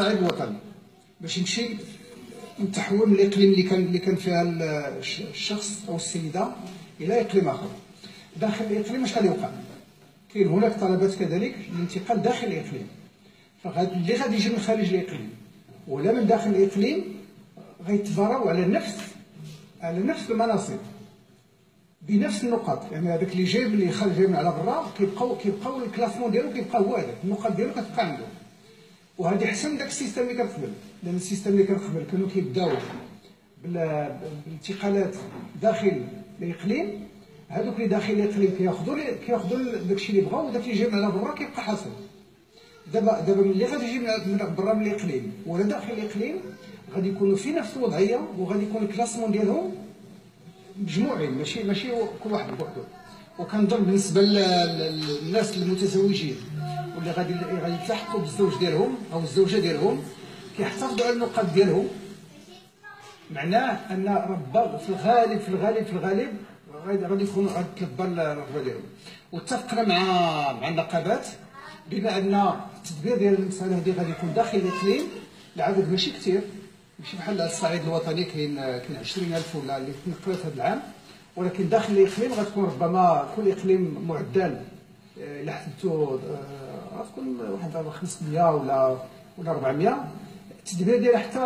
الصعيد الوطني باش يمشي نتحول من الاقليم اللي كان فيها الشخص او السيده الى اقليم اخر. داخل الاقليم اش غادي يوقع؟ كاين هناك طلبات كذلك للانتقال داخل الاقليم، اللي غادي يجي من خارج الاقليم ولا من داخل الاقليم غيتفراو على نفس المناصب بنفس النقط. يعني هذاك اللي خرج جاي من على برا كيبقاو الكلاسمون ديالو كيبقى هو هذاك، النقط ديالو كتبقى عنده. وهذه احسن من داك السيستم اللي كان قبل، لان السيستم اللي كان قبل كانوا كيبداو بالانتقالات داخل الاقليم، هذوك اللي داخل الاقليم كياخذوا داكشي اللي بغاو، وداك اللي جاي من على برا كيبقى حاصل. دابا ملي غادي يجي من برا من الاقليم ولا داخل الاقليم غادي يكونوا في نفس الوضعيه، وغادي يكون الكلاسمون ديالهم مجموعين، ماشي كل واحد بوحدو. وكنظن بالنسبه للناس المتزوجين واللي غادي يتلاحقوا بالزوج ديالهم او الزوجه ديالهم كيحتفظوا على النقاط ديالهم، معناه ان ربما في الغالب غادي يكونوا تلبى الرغبه ديالهم. واتفقنا مع النقابات بما ان التدبير ديال المساله هذه غادي يكون داخل الاقليم لعدد ماشي كثير، ماشي بحال الصعيد الوطني كاين 20,000 ولا اللي تنقلت هذا العام، ولكن داخل الاقليم غتكون ربما كل اقليم معدل الا حسبتو غتكون واحد 500 ولا 400. التدبير ديالها حتى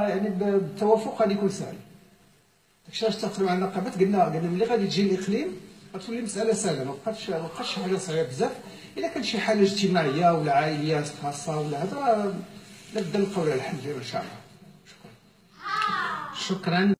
يعني بالتوافق غادي يكون سهل. داكشي علاش اتفقنا مع النقابات، قلنا ملي غادي تجي الاقليم غتولي مساله سهله، ما بقاتش شي حاجه صعيبه بزاف. الا كانت شي حاجه اجتماعيه ولا عائليه خاصه ولا هذا نبدا نلقاو لها الحل ان شاء الله. شكرا.